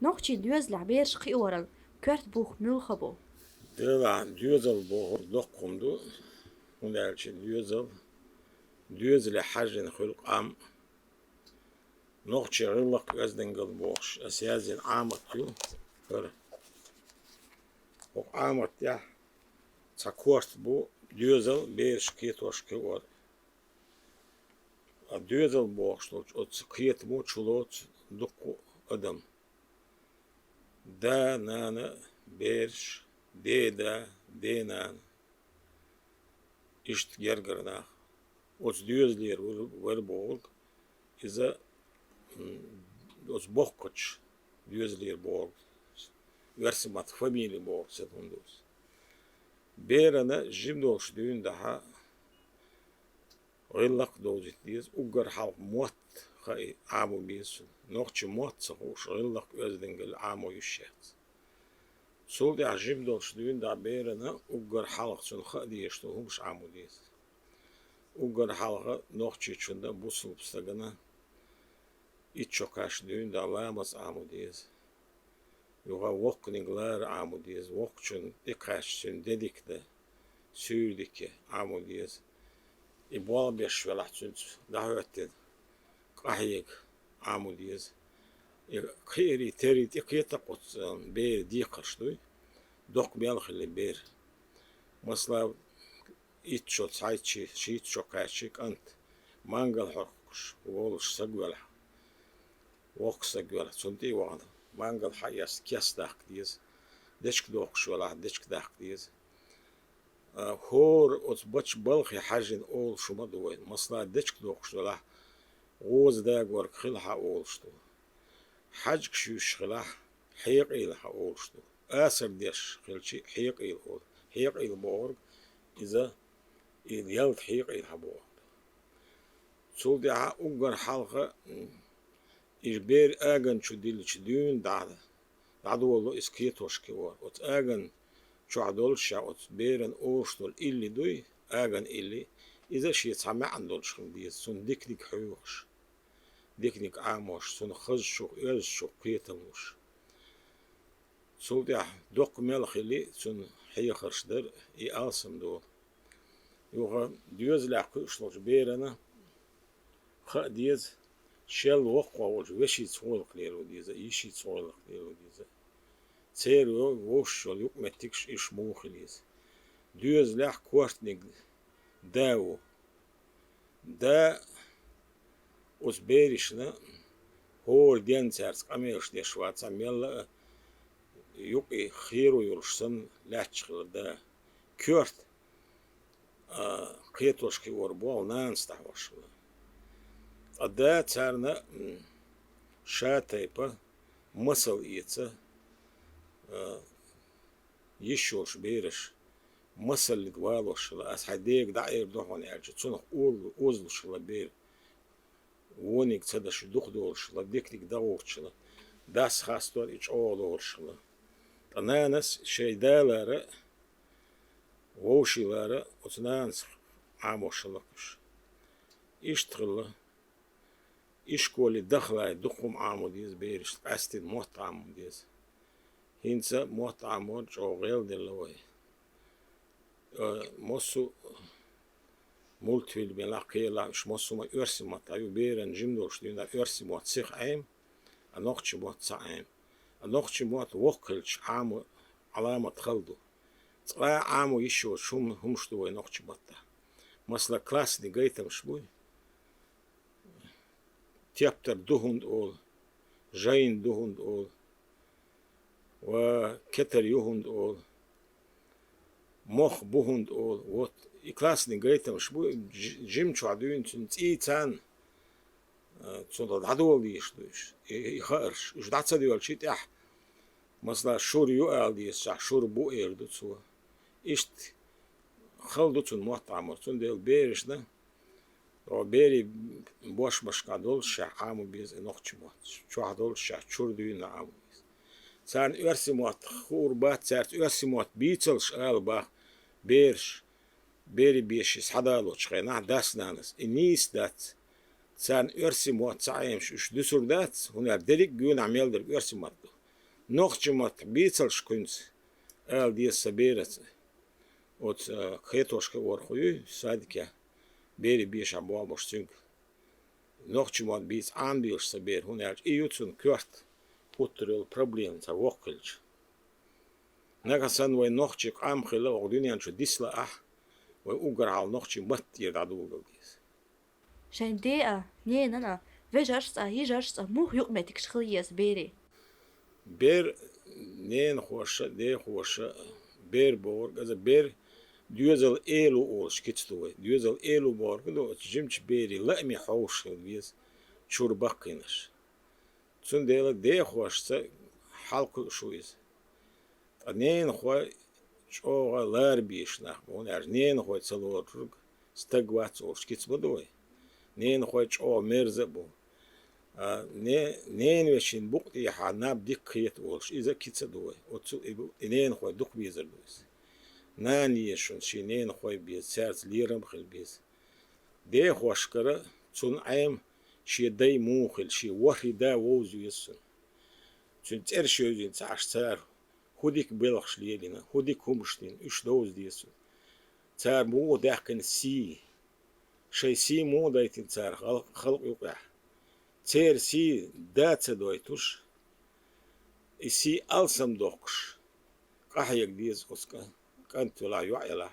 نوخشي ديوز لعبيرش خي ورل كرت بوخ ملخبو Dela düzel bu dokundu. Onun için düzel hacin huluk am. Nohçi gıllık gözden gıl boğuş. Asiyazin amat yu. Böyle. O amat ya. Çakort bu düzel bir şikayet hoş ki var. Düzel boğuş. O şikayet mu çulot duku adam. Da nane bir de nan. İşte gergerna. O düzler var boğul. İza os bohkoç düzler boğul. Versimat familya boğul setundos. Berana jim dolş düğün daha غيلق دوجت ديز ugar halk muat خاي عامو بيسون نوخش muat صخوش غيلق özdengel عامو يشيت سول دي عجيب dolş düğün daha berana ugar halk sun خاديشتو همش عامو ديز ugar halka nohçi içinde bu sulpstagana iç çokaş düğün daha lamas عامو ديز Yoga wokninglar عامو ديز wokçun dikaşçın dedik de sürdiki عامو ديز İboğal beş velatçın daha ötted kahiyek عامو ديز خيري تري تقيت قط بير دي قرشتوي دوق بيالخلي بير مثلا İtçot sayçı şiit çokaşık ant mangal horkuş wolş sagwala wok sagwala sonti wada mangal hayas kesdak diz deşk dokş wala deşk dak diz hor ot baç balxi hajin ol şuma doy masla deşk dokş wala goz da gor khilha olştu haj kşu şkhla hiq ilha olştu asr deş khilçi hiq il ol hiq il borg iza يلت حيق يلحبوه سول دي أوجر حلقة إجبار أجن شو ديل شدون دعدا والله إسكيت وشكوار وت أجن شو عدول شا وت بيرن أوشتول إلي دوي أجن إلي إذا شيء سمع عندول شخم ديز سون ديك حيوش ديك عاموش سون خز شو إرز شو قيتموش سول دي دوق ملخلي سون حي خرشدر إيالسم دول Yoga düz lakışlar berana ha diz şel vokwa ol veşi çoğuluklar o dize işi çoğuluklar o dize çero voş yol yok mettik iş muhiliz düz lak kvartnik da os berişne hol densers kameş de şvatsa mella yok xiro yolşsan laçqır da kört قيتوشكي وربوع نانستح وشلا أدا تارنا شاتيبا مسل إيتsa يشوش بيرش مسل لدوالو شلا أس حديك دعير دوحون أرجع تسونخ أوزلو شلا بير ونيك تدش دوخ دور شلا ديك دور شلا داس خاستور إيش أول شلا أنانس شيدالارا ووشيلارا وتنانس عاموشلكش إشتغل إشكولي دخلاي دخم عاموديز بيرش أستين موت عاموديز هينسا موت عامود جو غيل دلوي موسو مولتفيل بلاقي لا مش موسو ما يرسي ما تايو بيرن جمدوش دينا يرسي موت سيخ عام أنوخشي موت سعام أنوخشي موت وكلش عامو علامة خلدو عامو يشو شوم همشتوي نوخشي بطه مثلا كلاسني جيتم شبوي تيابتر دهند أول جاين دهند أول وكتر يهند أول مخ بهند أول وات كلاسني جيتم شبوي جيم شو عدوين تنتي تان تون عدول يشتوش يخارش وش دعت سدي والشيت أح مثلا شور يقال ديس شور بو إيردو تسوا إشت خلدتون محتعمرتون ديل بيرشنا و بيري boş başka dol şahamu biz nokçu mat şu adol şaçur düğün amu sen örsimat hurbat sert örsimat biçilş alba beri beşis hadalo çıkayna dasnanes inis dat sen örsimat sayım şu düsürdat hunar delik gün ameldir örsimat Nochçumat biçalş kunz el diye saberet. Ot ketoşka orhuyu sadike beri bir şabu boş çünkü nochçumat biç anbilş saber hun el iyutsun kört putrul problem ta vokkelç. Nagasan ve nochçuk amkhila o dünyan şu disla ah ve ugaral nochçumat diye dadu diye. Zijn dea, nee, nana. Vejarsta, hijarsta, moe jukmetik schiljes beri. Ber nen hoşa de hoşa ber bor gaza ber düzel elu ol şkitstu düzel elu bor gdo jimç beri la mi hoş biz çur bakınır. Tsun de hoşsa halk şu iz. Nen ho çoğalar bişna onlar nen ho salor stagvat ol şkitsbudoy. Nen ho ço merze bu. نين وشين بقتي حناب ديك خيط ولش إذا كيتsa دوي وتسو نين خوي دوك بيزر دويس ناني يشون شي نين خوي بيز سارت ليرم خل بيز دي خوشكرا تون عام شي داي موخل شي وحي دا ووزو يسون تون تير شوزين تعش تار هوديك بلخش ليلينا هوديك همشتين إش دوز ديسون تار مو داكن سي شي سي مو دايتين تار خلق يوقع تير سي داتsa دويتوش سي ألسم دوكش قحيك ديز أسكا كانت لا يعيلا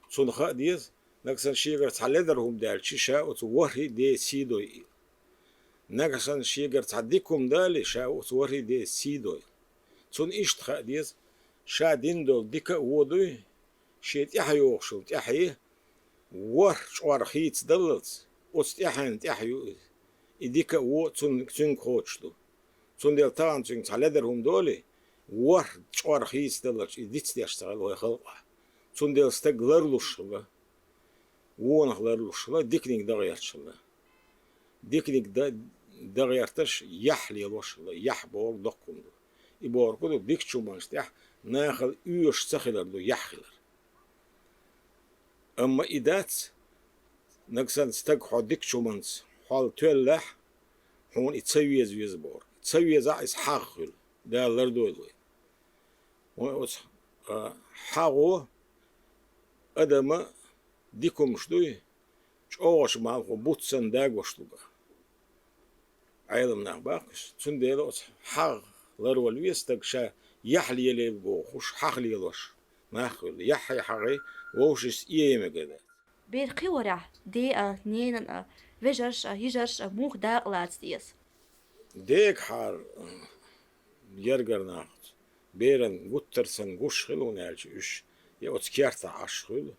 صنخاء ديز نكسن شيغر تعلدرهم دال شيشا وتوري دي سيدوي نكسن شيغر تعديكم دال شا وتوري دي سيدوي صن إيش تخاء ديز شا ديندول ديكا ودوي شيت يحيو شو تحيي ور شوار خيت دلت وستحن تحيو إديك و تون خوشلو تون دل تان تون تعلدرهم دولي ور شوار خيس دلش إديت يشتغل ويخلقه تون دل استقلرلوش لا ونخلرلوش لا ديكنيك دغيرش لا ديكنيك دغيرتش يحلي لوش لا يحبور دقكم دو يبور كدو ديك شو مانشتح ناخل يوش سخلر دو يحلر أما إدات نكسن استقحو ديك شو مانس حال تولح هون يتسويز يزبور تسويز عايز حاغل ده لردوي وأس حاغو أدم ديكم شدوي شوش مالكو بوتسن داغ وشتوغا عيلم نخباقش تنديلو حاغ لرول ويستقشا يحلي يلي بو خوش حاغلي يلوش ناخل يحي حاغي ووشس إيمة كده Ber qiwara, dea, nee, nana. Vejarsta, hijarsta, moe daak laatst dies. ديك حار يرجر ناخد بيرن غوترسن غوشخل ونالش إش يا أتكيرتا عشخل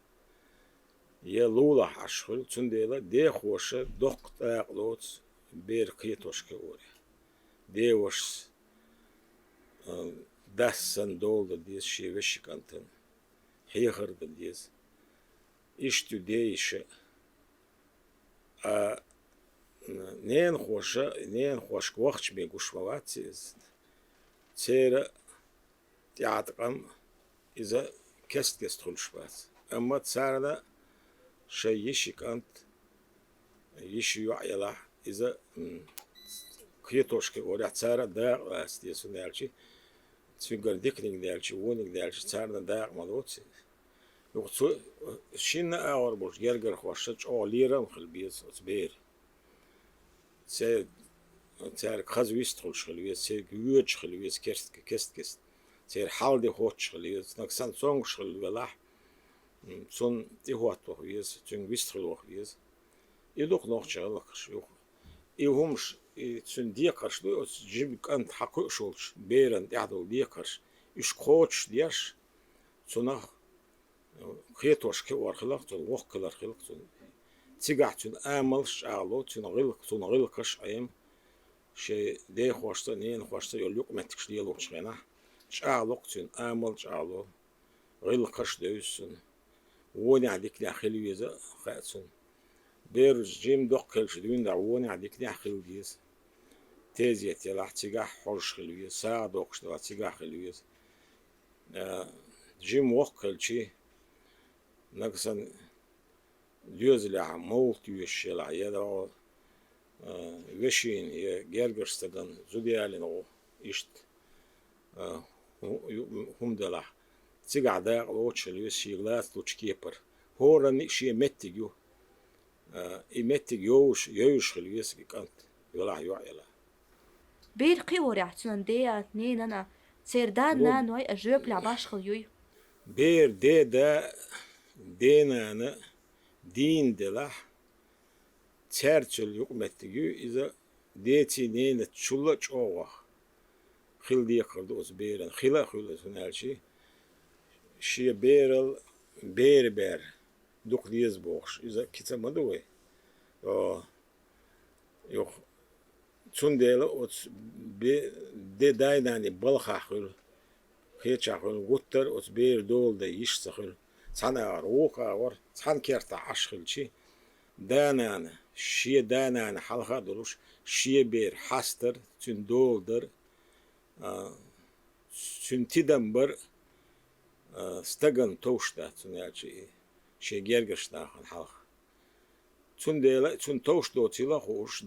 يا لولا عشخل تنديلا دي خوش دق تاقلوت بير قيتوش كوري دي وش دسن دول ديس شي وش كانتن هيخر ديس إشتو ديش نين خوش وقتش بيقوش مواتيز تيرا تعتقم إذا كست خلش بات أما تسارنا شي يشي كانت يشي يعيلا إذا كيتوش كوري تسارا داق استيسو نالشي تفكر ديكنيك دالشي وونيك دالشي تسارنا داق مالوتي يقصو شينا أور بوش جرجر خوشتش أو ليرم خلبيز وتبير تير خزويست خلش خلويز تير جوج خلويز كست تير حال هوتش خلويز نكسان سونغش خلويلاح سون هوت خلويز تون ويست خلويز يدوق نوخش خلقش يوخ يهمش تون ديقرش دو جيب كانت حقوق شولش بيرن يعدو ديقرش إش كوتش ديش تونخ خيتوش كور خلق تون وخ كلر خلق تون تيجح تون آملش علو تون غلقش أيام شيء ده خوشته نين خوشته يلوك متكش ديالو شغنا شعلق تون آمل شعلو غلقش دوسن وني عديك داخل ويزا خاتون بير جيم دقل شدوين دعوني عديك داخل ويز تيزيت يلا تيجح حرش خلويز ساعة دوقش دوا تيجح خلويز جيم وقل شي نقصن ديوزلع مولت يشيلع يدا وشين يجرجرستغن زوديالين او إشت humdala cigada oçluyor şiğlas tuç kepar horan şiye mettig yo mettig yoğuş xiliyes kant yola yola بير قيور يحتسن دي نين أنا سيردان Wo- نان واي أجوب لعباش خليوي bir de denanı din de la Churchill hükümetigi iza deti neyne çulla çoğu xildiye kırdı os beren xila sunelçi şiye ber duk diyez boğuş iza kitamadı ve o yok çundela os de daynani balxaxıl xeçaxıl guttar os ber dolda iş saxıl sana oqa var san kerta aşxılçı dananı şiye dananı halka doluş şiye ber hastır çün doldur çün tidem bir stagan toşta çünelçi şiye gergeştaxın halk çün dela çün toş dotila hoş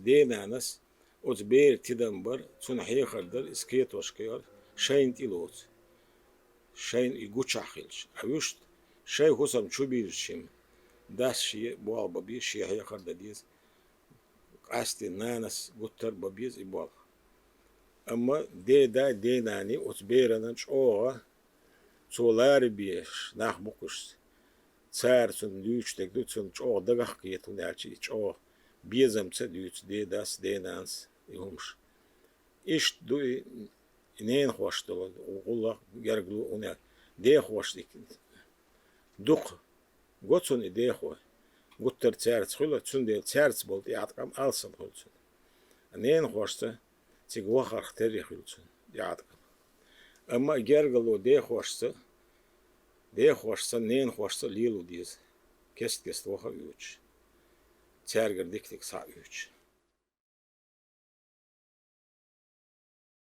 denanas oz ber tidem bir çün heyxardır isket oşkıyor şeyin ilot şeyin iguçaxilç avuşt şey husam çubirşim das şiye bu alba bir şiye heyxarda diz asti nanas guttar babiz ibal ama denani oz beranan çoğa çoğlar bir nah bukuş çarsun düçtek düçün çoğa dagah kıyetun elçi çoğa bizemse düç das denans ihumuş iş du neyin hoştu Allah gerglu ona de hoştik duk gotsun de ho guttar çarç hula çunde çarç bol yatkam alsın holsun neyin hoştu çig vakar terih holsun yatkam ama gerglu de hoşsa neyin hoşsa lilu diz kest vakar üç çerger diktik sa üç